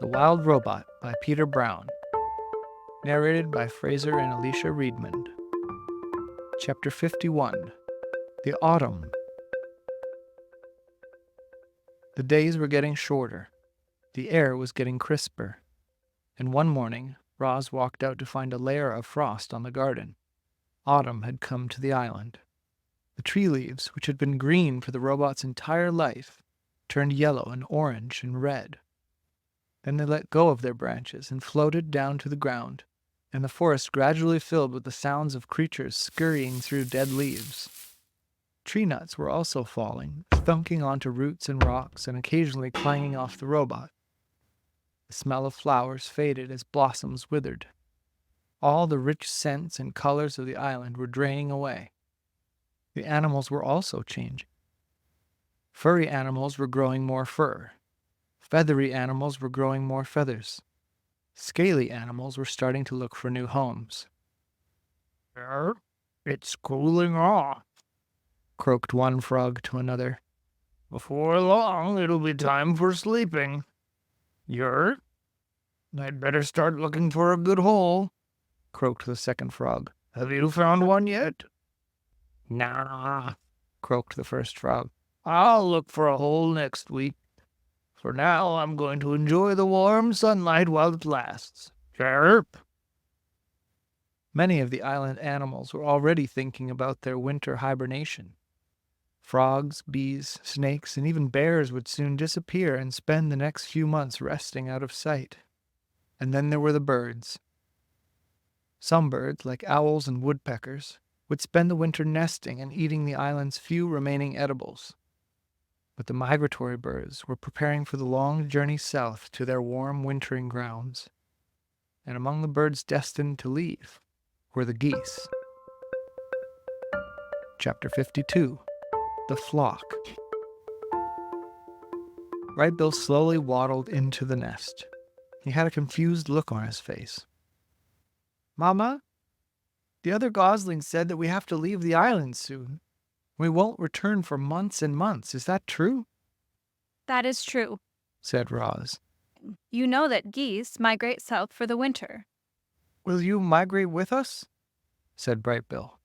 The Wild Robot by Peter Brown. Narrated by Fraser and Alysha Readman. Chapter 51. The Autumn. The days were getting shorter. The air was getting crisper. And one morning, Roz walked out to find a layer of frost on the garden. Autumn had come to the island. The tree leaves, which had been green for the robot's entire life, turned yellow and orange and red. Then they let go of their branches and floated down to the ground, and the forest gradually filled with the sounds of creatures scurrying through dead leaves. Tree nuts were also falling, thunking onto roots and rocks and occasionally clanging off the robot. The smell of flowers faded as blossoms withered. All the rich scents and colors of the island were draining away. The animals were also changing. Furry animals were growing more fur. Feathery animals were growing more feathers. Scaly animals were starting to look for new homes. It's cooling off, Croaked one frog to another. Before long, it'll be time for sleeping. I'd better start looking for a good hole, Croaked the second frog. Have you found one yet? Nah, croaked the first frog. I'll look for a hole next week. For now, I'm going to enjoy the warm sunlight while it lasts. Chirp! Many of the island animals were already thinking about their winter hibernation. Frogs, bees, snakes, and even bears would soon disappear and spend the next few months resting out of sight. And then there were the birds. Some birds, like owls and woodpeckers, would spend the winter nesting and eating the island's few remaining edibles. But the migratory birds were preparing for the long journey south to their warm wintering grounds. And among the birds destined to leave were the geese. Chapter 52. The Flock. Brightbill slowly waddled into the nest. He had a confused look on his face. "Mama, the other goslings said that we have to leave the island soon. We won't return for months and months. Is that true?" That is true, said Roz. You know that geese migrate south for the winter. "Will you migrate with us?" said Brightbill.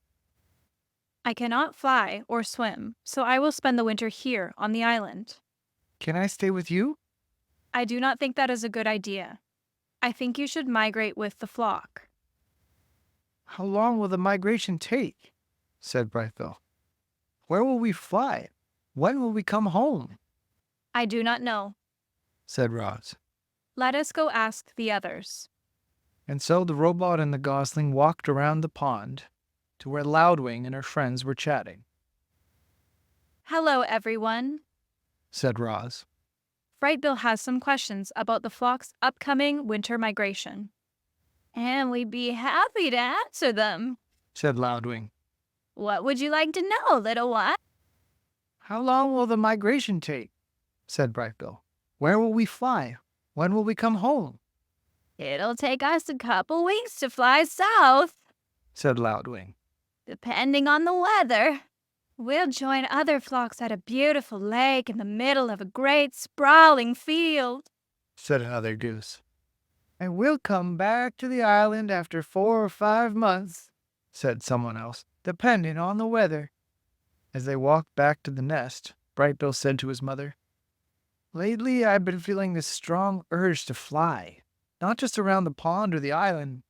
I cannot fly or swim, so I will spend the winter here on the island. "Can I stay with you?" I do not think that is a good idea. I think you should migrate with the flock. "How long will the migration take?" said Brightbill. "Where will we fly? When will we come home?" I do not know. said Roz. Let us go ask the others. And so the robot and the gosling walked around the pond to where Loudwing and her friends were chatting. Hello, everyone. Said Roz. Brightbill has some questions about the flock's upcoming winter migration. And we'd be happy to answer them, said Loudwing. What would you like to know, little one? How long will the migration take? Said Brightbill. Where will we fly? When will we come home? It'll take us a couple weeks to fly south, said Loudwing. Depending on the weather. We'll join other flocks at a beautiful lake in the middle of a great sprawling field, said another goose. And we'll come back to the island after 4 or 5 months, said someone else, depending on the weather. As they walked back to the nest, Brightbill said to his mother, Lately I've been feeling this strong urge to fly, not just around the pond or the island,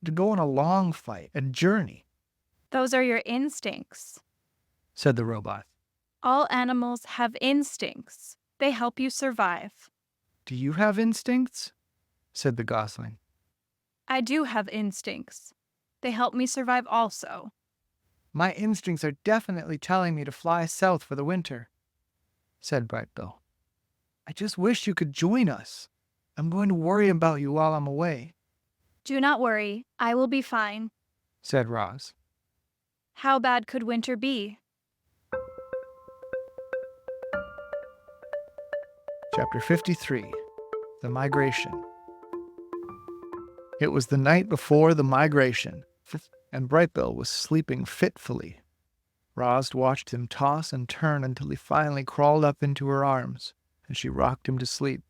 to go on a long flight, a journey. Those are your instincts, said the robot. All animals have instincts. They help you survive. Do you have instincts? Said the gosling. I do have instincts. They help me survive also. My instincts are definitely telling me to fly south for the winter, said Brightbill. I just wish you could join us. I'm going to worry about you while I'm away. Do not worry. I will be fine, said Roz. How bad could winter be? Chapter 53. The Migration. It was the night before the migration, and Brightbill was sleeping fitfully. Roz watched him toss and turn until he finally crawled up into her arms, and she rocked him to sleep.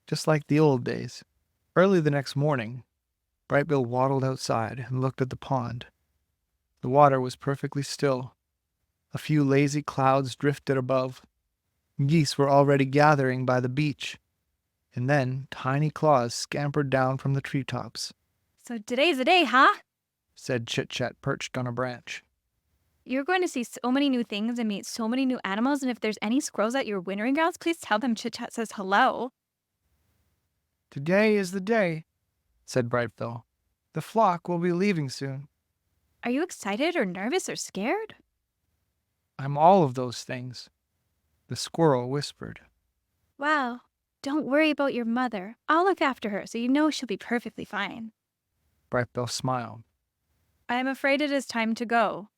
just like the old days. Early the next morning, Brightbill waddled outside and looked at the pond. The water was perfectly still. A few lazy clouds drifted above. Geese were already gathering by the beach. And then tiny claws scampered down from the treetops, So today's the day, huh? said Chit-Chat perched on a branch. You're going to see so many new things and meet so many new animals, and if there's any squirrels at your wintering grounds, please tell them Chit Chat says hello. Today is the day, said Brightbill. The flock will be leaving soon. Are you excited or nervous or scared? I'm all of those things, the squirrel whispered. Wow, don't worry about your mother. I'll look after her, so you know she'll be perfectly fine. Brightbill smiled, I am afraid it is time to go.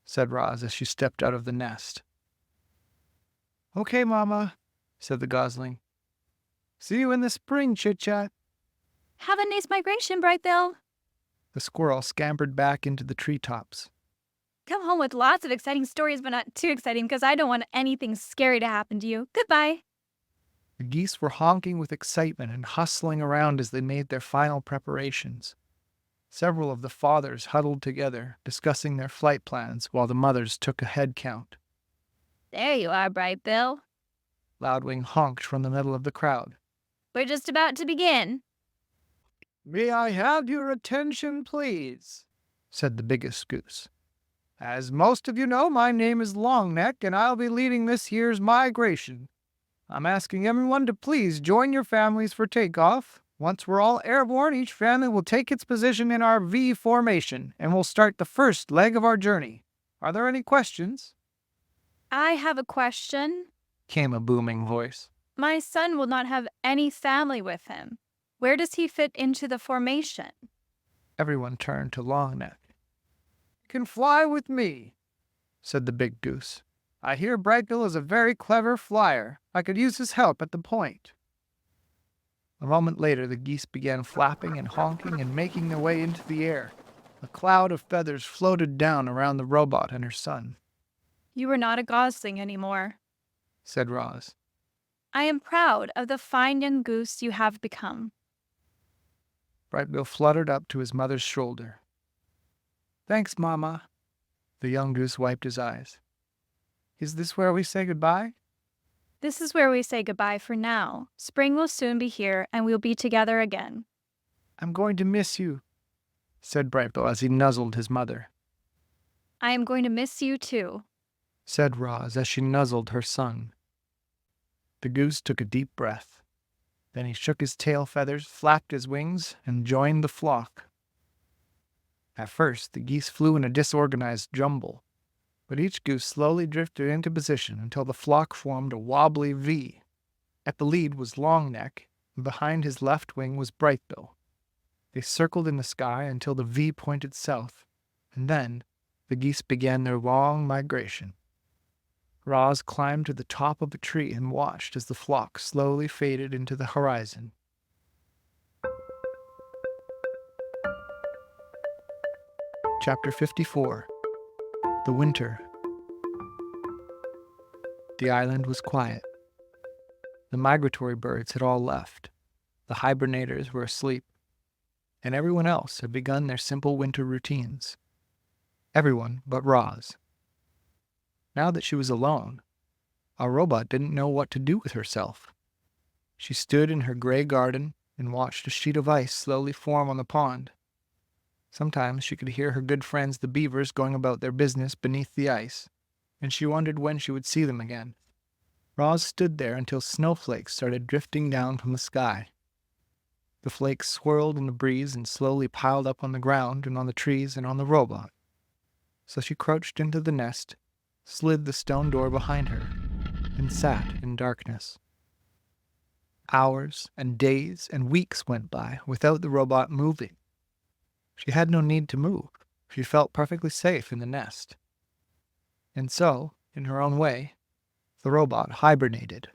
said Roz as she stepped out of the nest. Okay, Mama, said the gosling. See you in the spring, Chit-Chat. Have a nice migration, Brightbill. The squirrel scampered back into the treetops. Come home with lots of exciting stories, but not too exciting because I don't want anything scary to happen to you. Goodbye. The geese were honking with excitement and hustling around as they made their final preparations. Several of the fathers huddled together, discussing their flight plans while the mothers took a head count. There you are, Brightbill. Loudwing honked from the middle of the crowd. We're just about to begin. May I have your attention, please? Said the biggest goose. As most of you know, my name is Longneck, and I'll be leading this year's migration. I'm asking everyone to please join your families for takeoff. Once we're all airborne, each family will take its position in our V formation, and we'll start the first leg of our journey. Are there any questions? I have a question. Came a booming voice. My son will not have any family with him. Where does he fit into the formation? Everyone turned to Longneck, You can fly with me. said the big goose. I hear Brightbill is a very clever flyer. I could use his help at the point. A moment later, the geese began flapping and honking and making their way into the air. A cloud of feathers floated down around the robot and her son, You are not a gosling anymore. said Roz. I am proud of the fine young goose you have become. Brightbill fluttered up to his mother's shoulder. Thanks, Mama. The young goose wiped his eyes. Is this where we say goodbye? This is where we say goodbye for now. Spring will soon be here, and we'll be together again. I'm going to miss you, said Brightbill as he nuzzled his mother. I am going to miss you too. Said Roz as she nuzzled her son. The goose took a deep breath. Then he shook his tail feathers, flapped his wings, and joined the flock. At first, the geese flew in a disorganized jumble, but each goose slowly drifted into position until the flock formed a wobbly V. At the lead was Longneck, and behind his left wing was Brightbill. They circled in the sky until the V pointed south, and then the geese began their long migration. Roz climbed to the top of a tree and watched as the flock slowly faded into the horizon. Chapter 54. The Winter. The island was quiet. The migratory birds had all left. The hibernators were asleep. And everyone else had begun their simple winter routines. Everyone but Roz. Now that she was alone, our robot didn't know what to do with herself. She stood in her gray garden and watched a sheet of ice slowly form on the pond. Sometimes she could hear her good friends the beavers going about their business beneath the ice, and she wondered when she would see them again. Roz stood there until snowflakes started drifting down from the sky. The flakes swirled in the breeze and slowly piled up on the ground and on the trees and on the robot. So she crouched into the nest, slid the stone door behind her, and sat in darkness. Hours and days and weeks went by without the robot moving. She had no need to move. She felt perfectly safe in the nest. And so, in her own way, the robot hibernated.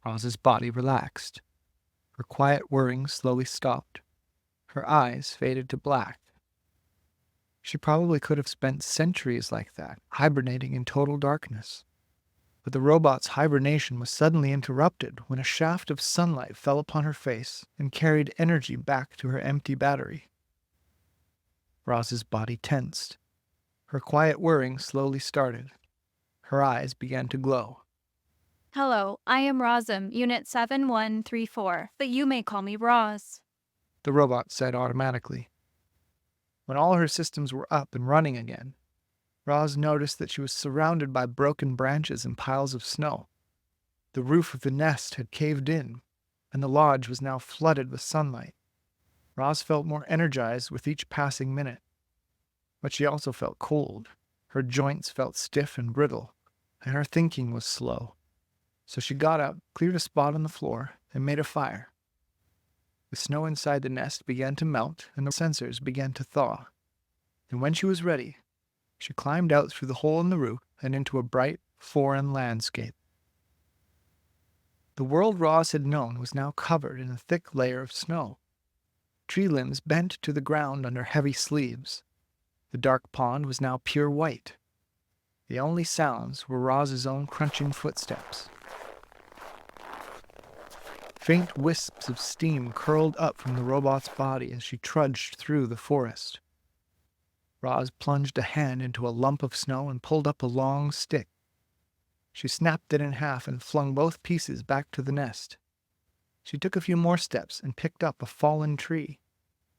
Roz's body relaxed. Her quiet whirring slowly stopped. Her eyes faded to black. She probably could have spent centuries like that, hibernating in total darkness. But the robot's hibernation was suddenly interrupted when a shaft of sunlight fell upon her face and carried energy back to her empty battery. Roz's body tensed. Her quiet whirring slowly started. Her eyes began to glow. Hello, I am Rosum, Unit 7134, but you may call me Roz. The robot said automatically. When all her systems were up and running again, Roz noticed that she was surrounded by broken branches and piles of snow. The roof of the nest had caved in, and the lodge was now flooded with sunlight. Roz felt more energized with each passing minute, but she also felt cold. Her joints felt stiff and brittle, and her thinking was slow. So she got up, cleared a spot on the floor, and made a fire. The snow inside the nest began to melt, and the sensors began to thaw. And when she was ready, she climbed out through the hole in the roof and into a bright, foreign landscape. The world Roz had known was now covered in a thick layer of snow. Tree limbs bent to the ground under heavy sleeves. The dark pond was now pure white. The only sounds were Roz's own crunching footsteps. Faint wisps of steam curled up from the robot's body as she trudged through the forest. Roz plunged a hand into a lump of snow and pulled up a long stick. She snapped it in half and flung both pieces back to the nest. She took a few more steps and picked up a fallen tree.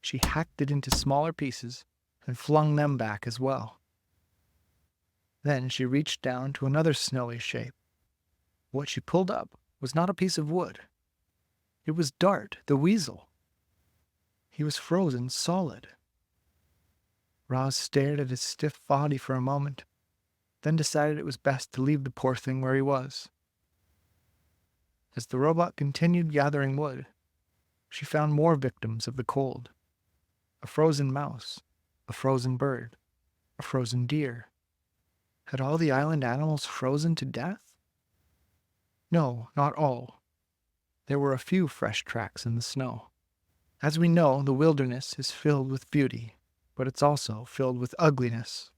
She hacked it into smaller pieces and flung them back as well. Then she reached down to another snowy shape. What she pulled up was not a piece of wood. It was Dart, the weasel. He was frozen solid. Roz stared at his stiff body for a moment, then decided it was best to leave the poor thing where he was. As the robot continued gathering wood, she found more victims of the cold. A frozen mouse, a frozen bird, a frozen deer. Had all the island animals frozen to death? No, not all. There were a few fresh tracks in the snow. As we know, the wilderness is filled with beauty, but it's also filled with ugliness.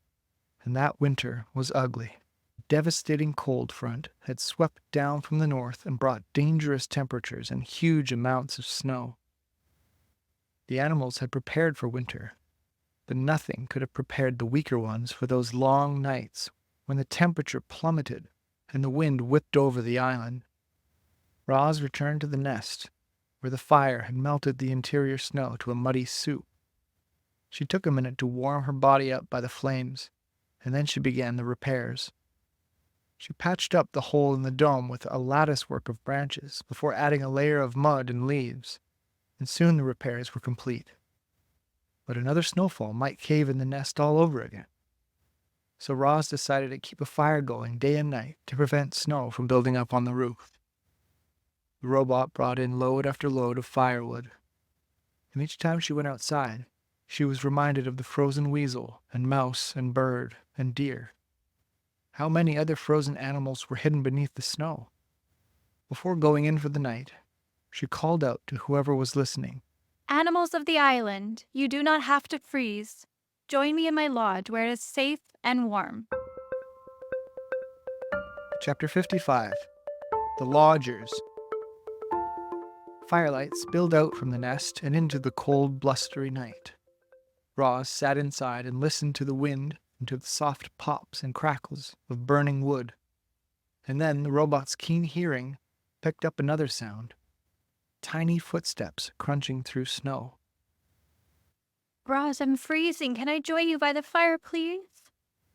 And that winter was ugly. A devastating cold front had swept down from the north and brought dangerous temperatures and huge amounts of snow. The animals had prepared for winter, but nothing could have prepared the weaker ones for those long nights when the temperature plummeted and the wind whipped over the island. Roz returned to the nest, where the fire had melted the interior snow to a muddy soup. She took a minute to warm her body up by the flames, and then she began the repairs. She patched up the hole in the dome with a latticework of branches before adding a layer of mud and leaves, and soon the repairs were complete. But another snowfall might cave in the nest all over again. So Roz decided to keep a fire going day and night to prevent snow from building up on the roof. The robot brought in load after load of firewood, and each time she went outside, she was reminded of the frozen weasel and mouse and bird and deer. How many other frozen animals were hidden beneath the snow? Before going in for the night, she called out to whoever was listening. Animals of the island, you do not have to freeze. Join me in my lodge where it is safe and warm. Chapter 55. The Lodgers. Firelight spilled out from the nest and into the cold, blustery night. Roz sat inside and listened to the wind and to the soft pops and crackles of burning wood. And then the robot's keen hearing picked up another sound. Tiny footsteps crunching through snow. Roz, I'm freezing. Can I join you by the fire, please?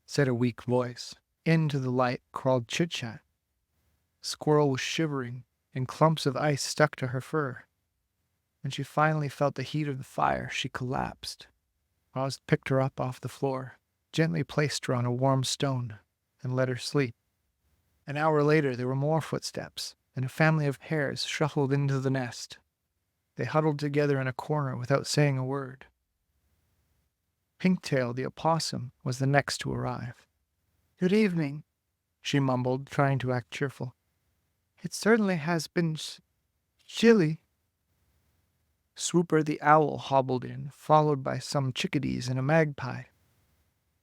Said a weak voice. Into the light crawled Chit-Chat. Squirrel was shivering, and clumps of ice stuck to her fur. When she finally felt the heat of the fire, she collapsed. Roz picked her up off the floor, gently placed her on a warm stone, and let her sleep. An hour later, there were more footsteps, and a family of hares shuffled into the nest. They huddled together in a corner without saying a word. Pinktail the opossum was the next to arrive. Good evening, She mumbled, trying to act cheerful. it certainly has been chilly. Swooper the owl hobbled in, followed by some chickadees and a magpie.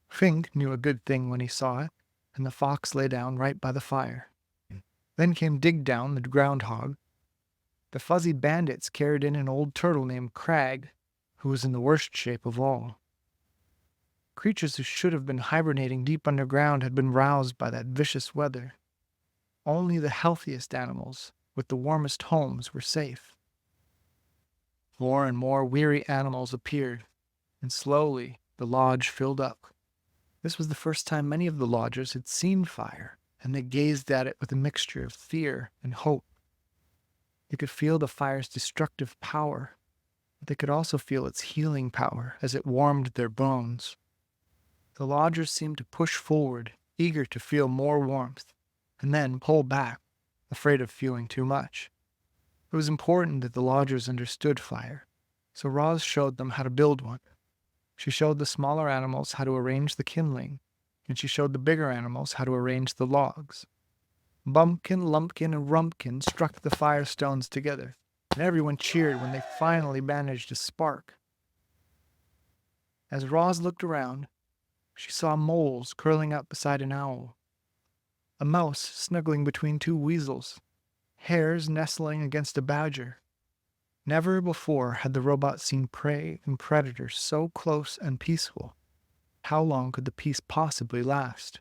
Fink knew a good thing when he saw it, and the fox lay down right by the fire. Then came Digdown the groundhog. The fuzzy bandits carried in an old turtle named Crag, who was in the worst shape of all. Creatures who should have been hibernating deep underground had been roused by that vicious weather. Only the healthiest animals, with the warmest homes, were safe. More and more weary animals appeared, and slowly the lodge filled up. This was the first time many of the lodgers had seen fire, and they gazed at it with a mixture of fear and hope. They could feel the fire's destructive power, but they could also feel its healing power as it warmed their bones. The lodgers seemed to push forward, eager to feel more warmth, and then pull back, afraid of feeling too much. It was important that the lodgers understood fire, so Roz showed them how to build one. She showed the smaller animals how to arrange the kindling, and she showed the bigger animals how to arrange the logs. Bumpkin, Lumpkin, and Rumpkin struck the firestones together, and everyone cheered when they finally managed a spark. As Roz looked around, she saw moles curling up beside an owl, a mouse snuggling between two weasels, hares nestling against a badger. Never before had the robot seen prey and predators so close and peaceful. How long could the peace possibly last?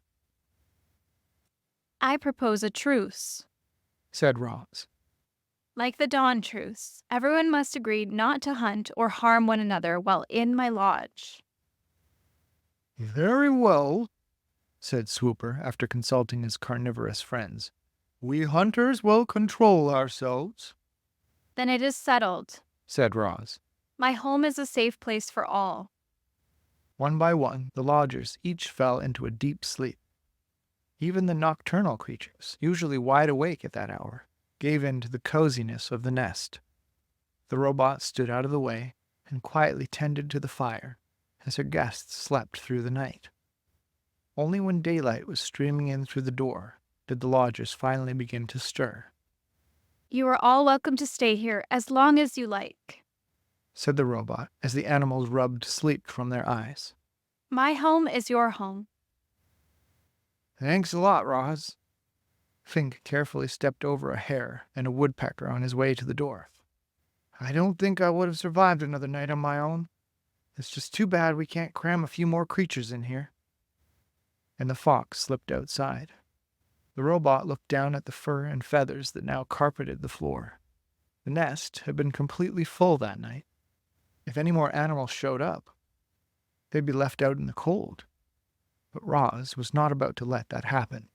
I propose a truce. Said Roz. Like the Dawn Truce, everyone must agree not to hunt or harm one another while in my lodge. Very well, Said Swooper after consulting his carnivorous friends. we hunters will control ourselves. Then it is settled. Said Roz. My home is a safe place for all. One by one, the lodgers each fell into a deep sleep. Even the nocturnal creatures, usually wide awake at that hour, gave in to the coziness of the nest. The robot stood out of the way and quietly tended to the fire as her guests slept through the night. Only when daylight was streaming in through the door did the lodgers finally begin to stir. You are all welcome to stay here as long as you like. Said the robot as the animals rubbed sleep from their eyes. My home is your home. Thanks a lot, Roz. Fink carefully stepped over a hare and a woodpecker on his way to the door. I don't think I would have survived another night on my own. It's just too bad we can't cram a few more creatures in here. And the fox slipped outside. The robot looked down at the fur and feathers that now carpeted the floor. The nest had been completely full that night. If any more animals showed up, they'd be left out in the cold. But Roz was not about to let that happen.